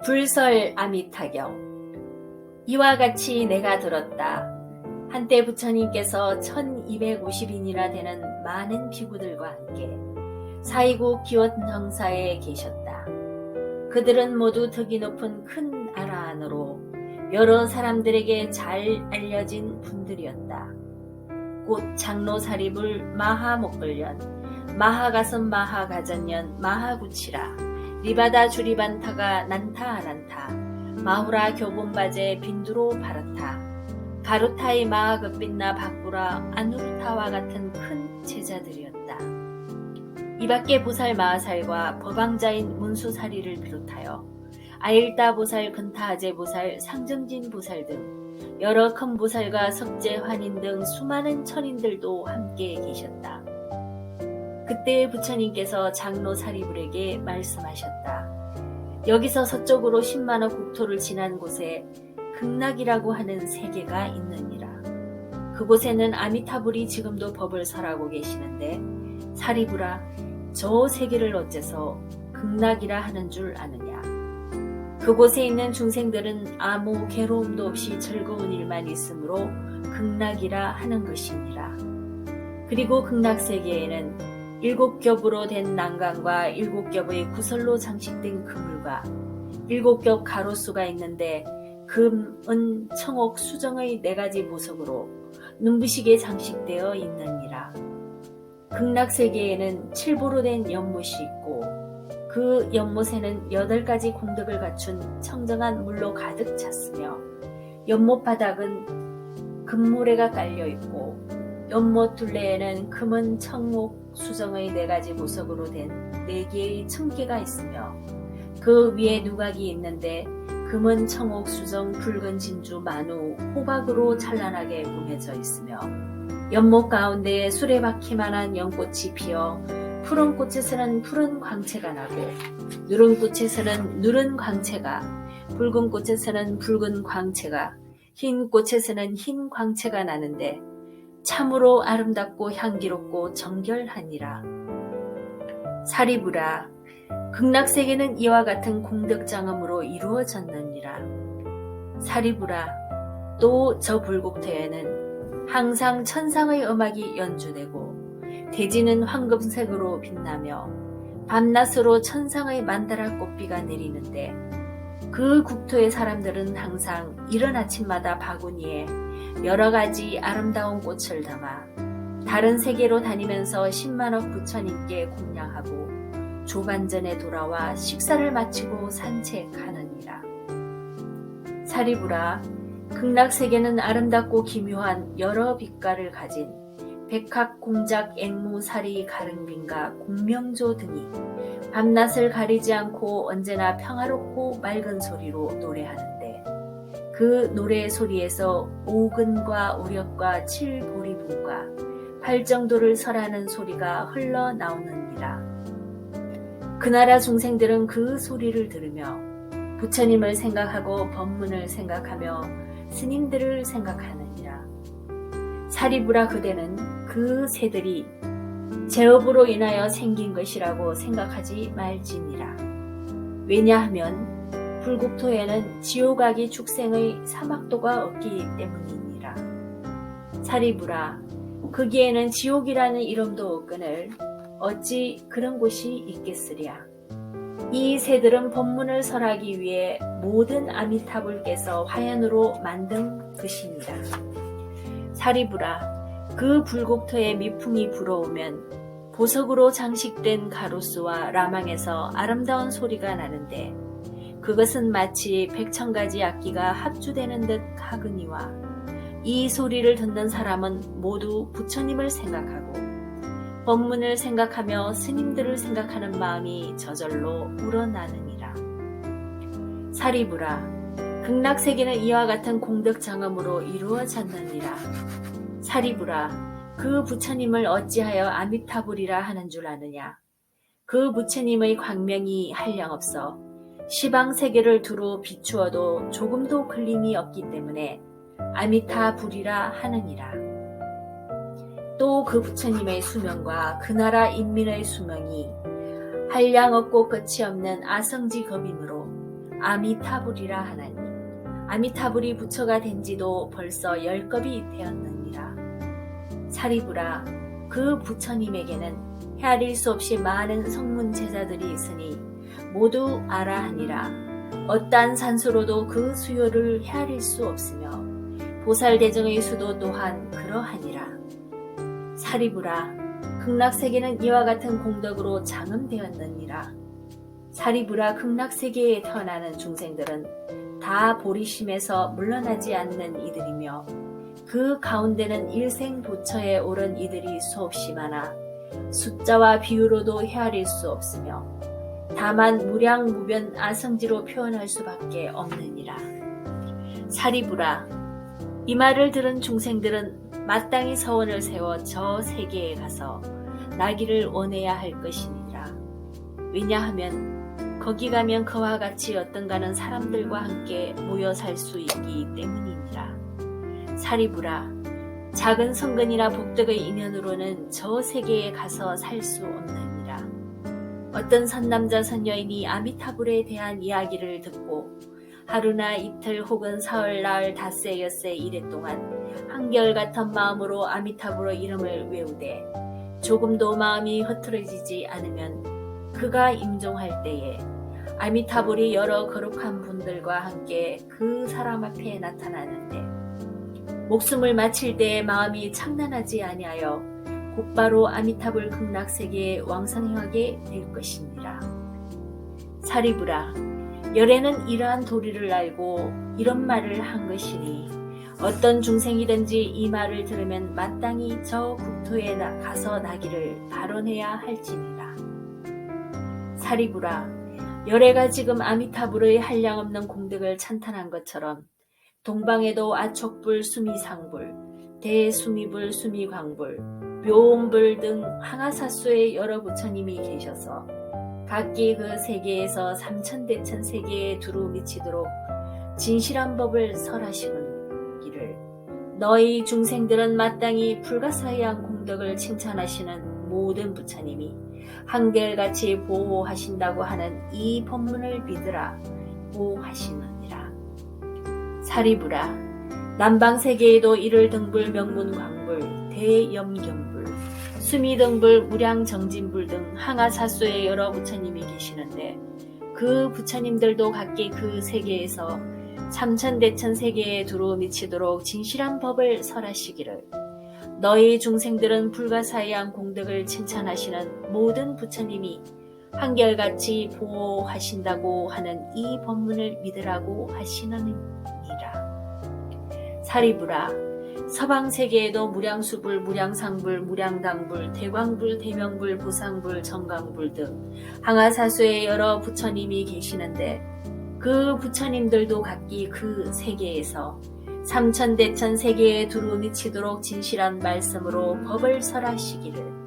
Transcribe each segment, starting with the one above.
불설 아미타경. 이와 같이 내가 들었다. 한때 부처님께서 1250인이나 되는 많은 비구들과 함께 사이국 기원정사에 계셨다. 그들은 모두 덕이 높은 큰 아라한으로 여러 사람들에게 잘 알려진 분들이었다. 곧 장로 사리불 마하목걸련, 마하가선 마하가전년 마하구치라, 리바다 주리반타가 난타아란타, 마후라 교본바제 빈두로 바르타, 가루타이 마하급빛나 바꾸라 아누르타와 같은 큰 제자들이었다. 이밖에 보살 마하살과 법왕자인 문수사리를 비롯하여 아일다 보살, 근타아제 보살, 상정진 보살 등 여러 큰 보살과 석제, 환인 등 수많은 천인들도 함께 계셨다. 그때 부처님께서 장로 사리불에게 말씀하셨다. 여기서 서쪽으로 10만억 국토를 지난 곳에 극락이라고 하는 세계가 있느니라. 그곳에는 아미타불이 지금도 법을 설하고 계시는데 사리불아, 저 세계를 어째서 극락이라 하는 줄 아느냐. 그곳에 있는 중생들은 아무 괴로움도 없이 즐거운 일만 있으므로 극락이라 하는 것이니라. 그리고 극락세계에는 7겹으로 된 난강과 7겹의 구설로 장식된 그물과 7겹 가로수가 있는데 금, 은, 청옥, 수정의 4가지 보석으로 눈부시게 장식되어 있느니라. 극락세계에는 7보로 된 연못이 있고 그 연못에는 8가지 공덕을 갖춘 청정한 물로 가득 찼으며 연못 바닥은 금모래가 깔려 있고 연못 둘레에는 금은, 청옥, 수정의 4가지 보석으로 된 4개의 청계가 있으며 그 위에 누각이 있는데 금은, 청옥, 수정, 붉은 진주, 만우, 호박으로 찬란하게 꾸며져 있으며 연못 가운데에 수레바퀴만한 연꽃이 피어 푸른 꽃에서는 푸른 광채가 나고 누른 꽃에서는 누른 광채가, 붉은 꽃에서는 붉은 광채가, 흰 꽃에서는 흰 광채가 나는데 참으로 아름답고 향기롭고 정결하니라. 사리불아, 극락세계는 이와 같은 공덕장엄으로 이루어졌느니라. 사리불아, 또 저 불국토에는 항상 천상의 음악이 연주되고 대지는 황금색으로 빛나며 밤낮으로 천상의 만다라 꽃비가 내리는데 그 국토의 사람들은 항상 이른 아침마다 바구니에 여러 가지 아름다운 꽃을 담아 다른 세계로 다니면서 10만억 부처님께 공양하고 조반전에 돌아와 식사를 마치고 산책하느니라. 사리불아, 극락세계는 아름답고 기묘한 여러 빛깔을 가진 백학, 공작, 앵무, 사리, 가릉빈과 공명조 등이 밤낮을 가리지 않고 언제나 평화롭고 맑은 소리로 노래하는데 그 노래의 소리에서 오근과 오력과 칠보리분과 팔정도를 설하는 소리가 흘러나오느니라. 그 나라 중생들은 그 소리를 들으며 부처님을 생각하고 법문을 생각하며 스님들을 생각하느니라. 사리불아, 그대는 그 새들이 제업으로 인하여 생긴 것이라고 생각하지 말지니라. 왜냐하면 불국토에는 지옥아기 축생의 사막도가 없기 때문이니라. 사리불아, 거기에는 지옥이라는 이름도 없거늘 어찌 그런 곳이 있겠으랴. 이 새들은 법문을 설하기 위해 모든 아미타불께서 화연으로 만든 것이니라. 사리불아, 그 불국토에 미풍이 불어오면 보석으로 장식된 가로수와 라망에서 아름다운 소리가 나는데 그것은 마치 100,000가지 악기가 합주되는 듯 하거니와 이 소리를 듣는 사람은 모두 부처님을 생각하고 법문을 생각하며 스님들을 생각하는 마음이 저절로 우러나느니라. 사리불아, 극락세계는 이와 같은 공덕장엄으로 이루어졌느니라. 사리불아, 그 부처님을 어찌하여 아미타불이라 하는 줄 아느냐. 그 부처님의 광명이 한량없어 시방세계를 두루 비추어도 조금도 걸림이 없기 때문에 아미타불이라 하느니라. 또 그 부처님의 수명과 그 나라 인민의 수명이 한량없고 끝이 없는 아성지 겁이므로 아미타불이라 하나니 아미타불이 부처가 된 지도 벌써 10겁이 되었느니라. 사리부라, 그 부처님에게는 헤아릴 수 없이 많은 성문 제자들이 있으니 모두 알아 하니라. 어떠한 산수로도 그 수요를 헤아릴 수 없으며 보살대정의 수도 또한 그러하니라. 사리부라, 극락세계는 이와 같은 공덕으로 장엄되었느니라. 사리부라, 극락세계에 태어나는 중생들은 다 보리심에서 물러나지 않는 이들이며 그 가운데는 일생도처에 오른 이들이 수없이 많아 숫자와 비유로도 헤아릴 수 없으며 다만 무량무변 아성지로 표현할 수밖에 없느니라. 사리부라, 이 말을 들은 중생들은 마땅히 서원을 세워 저 세계에 가서 나기를 원해야 할 것이니라. 왜냐하면 거기 가면 그와 같이 어떤가는 사람들과 함께 모여 살 수 있기 때문이니라. 사리부라, 작은 성근이나 복덕의 인연으로는 저 세계에 가서 살 수 없느니라. 어떤 선남자 선여인이 아미타불에 대한 이야기를 듣고 하루나 이틀 혹은 사흘 나흘 닷새 엿새 이래 동안 한결같은 마음으로 아미타불의 이름을 외우되 조금도 마음이 흐트러지지 않으면 그가 임종할 때에 아미타불이 여러 거룩한 분들과 함께 그 사람 앞에 나타나는데 목숨을 마칠 때에 마음이 창란하지 아니하여 곧바로 아미타불 극락세계에 왕성하게 될 것이니라. 사리부라, 열애는 이러한 도리를 알고 이런 말을 한 것이니 어떤 중생이든지 이 말을 들으면 마땅히 저 국토에 가서 나기를 발언해야 할지니라. 사리부라, 열애가 지금 아미타불의 한량없는 공덕을 찬탄한 것처럼 동방에도 아촉불, 수미상불, 대수미불, 수미광불, 묘음불 등 항아사수의 여러 부처님이 계셔서 각기 그 세계에서 삼천대천 세계에 두루 미치도록 진실한 법을 설하시는기를 너희 중생들은 마땅히 불가사의한 공덕을 칭찬하시는 모든 부처님이 한결같이 보호하신다고 하는 이 법문을 믿으라 보호하시느니라. 사리부라, 남방세계에도 일월등불, 명문광불, 대염경불, 수미등불, 무량정진불 등 항아사수의 여러 부처님이 계시는데 그 부처님들도 각기 그 세계에서 삼천대천 세계에 두루 미치도록 진실한 법을 설하시기를 너희 중생들은 불가사의한 공덕을 칭찬하시는 모든 부처님이 한결같이 보호하신다고 하는 이 법문을 믿으라고 하시느니라. 사리부라, 서방세계에도 무량수불, 무량상불, 무량당불, 대광불, 대명불, 부상불, 정강불 등 항아사수의 여러 부처님이 계시는데 그 부처님들도 각기 그 세계에서 삼천대천 세계에 두루 미치도록 진실한 말씀으로 법을 설하시기를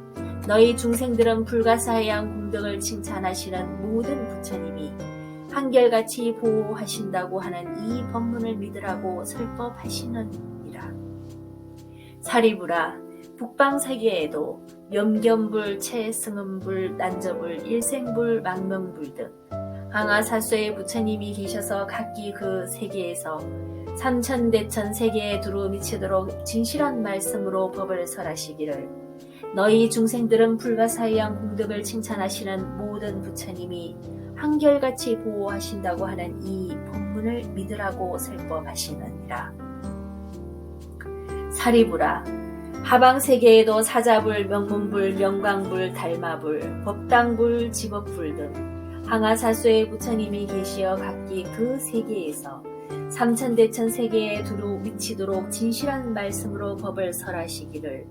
너희 중생들은 불가사의한 공덕을 칭찬하시는 모든 부처님이 한결같이 보호하신다고 하는 이 법문을 믿으라고 설법하시느니라. 사리부라, 북방세계에도 염견불, 채승음불, 난저불, 일생불, 망명불 등 항아사수의 부처님이 계셔서 각기 그 세계에서 삼천대천 세계에 두루 미치도록 진실한 말씀으로 법을 설하시기를 너희 중생들은 불가사의한 공덕을 칭찬하시는 모든 부처님이 한결같이 보호하신다고 하는 이 법문을 믿으라고 설법하시느니라. 사리부라, 하방세계에도 사자불, 명문불, 명광불, 달마불, 법당불, 직업불 등 항아사수의 부처님이 계시어 각기 그 세계에서 삼천대천 세계에 두루 미치도록 진실한 말씀으로 법을 설하시기를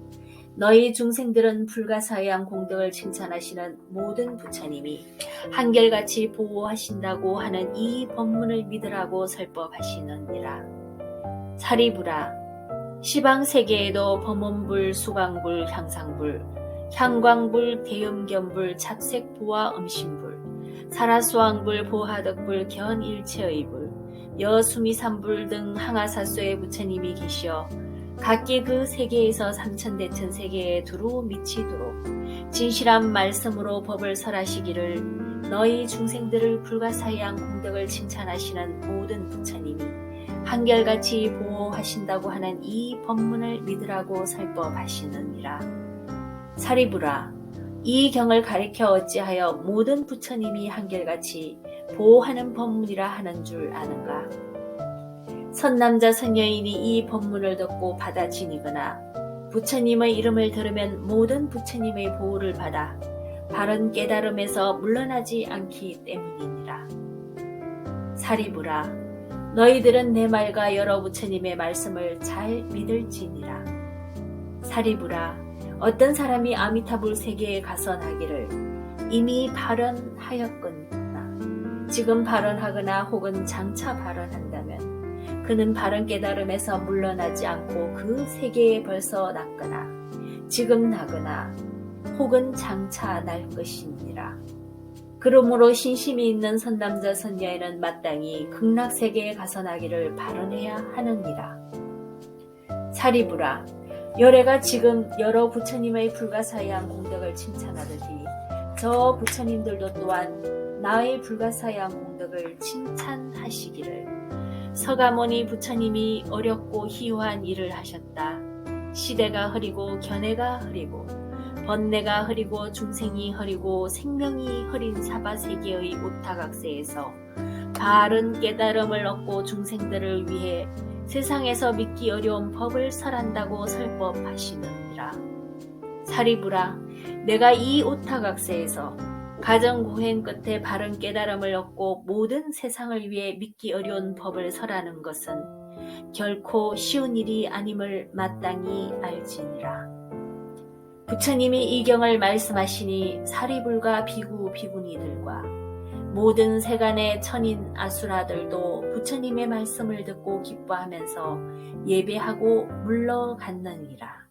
너희 중생들은 불가사의한 공덕을 칭찬하시는 모든 부처님이 한결같이 보호하신다고 하는 이 법문을 믿으라고 설법하시느니라. 사리부라, 시방세계에도 범원불, 수광불, 향상불, 향광불, 대음견불, 잡색부와 음신불, 사라수왕불, 보하덕불, 견일체의불, 여수미삼불 등 항아사수의 부처님이 계시어 각기 그 세계에서 삼천대천 세계에 두루 미치도록 진실한 말씀으로 법을 설하시기를 너희 중생들을 불가사의한 공덕을 칭찬하시는 모든 부처님이 한결같이 보호하신다고 하는 이 법문을 믿으라고 설법하시느니라. 사리부라, 이 경을 가리켜 어찌하여 모든 부처님이 한결같이 보호하는 법문이라 하는 줄 아는가? 선남자 선여인이 이 법문을 듣고 받아 지니거나 부처님의 이름을 들으면 모든 부처님의 보호를 받아 바른 깨달음에서 물러나지 않기 때문이니라. 사리부라, 너희들은 내 말과 여러 부처님의 말씀을 잘 믿을지니라. 사리부라, 어떤 사람이 아미타불 세계에 가서 나기를 이미 발언하였거나 지금 발언하거나 혹은 장차 발언한다면 그는 바른 깨달음에서 물러나지 않고 그 세계에 벌써 났거나 지금 나거나 혹은 장차 날 것이니라. 그러므로 신심이 있는 선남자 선녀에는 마땅히 극락세계에 가서 나기를 발언해야 하느니라. 사리부라, 열애가 지금 여러 부처님의 불가사의한 공덕을 칭찬하듯이 저 부처님들도 또한 나의 불가사의한 공덕을 칭찬하시기를 서가모니 부처님이 어렵고 희화한 일을 하셨다. 시대가 흐리고 견해가 흐리고 번뇌가 흐리고 중생이 흐리고 생명이 흐린 사바세계의 오타각세에서 바른 깨달음을 얻고 중생들을 위해 세상에서 믿기 어려운 법을 설한다고 설법하시느니라. 사리부라, 내가 이 오타각세에서 가정고행 끝에 바른 깨달음을 얻고 모든 세상을 위해 믿기 어려운 법을 설하는 것은 결코 쉬운 일이 아님을 마땅히 알지니라. 부처님이 이 경을 말씀하시니 사리불과 비구 비구니들과 모든 세간의 천인 아수라들도 부처님의 말씀을 듣고 기뻐하면서 예배하고 물러갔느니라.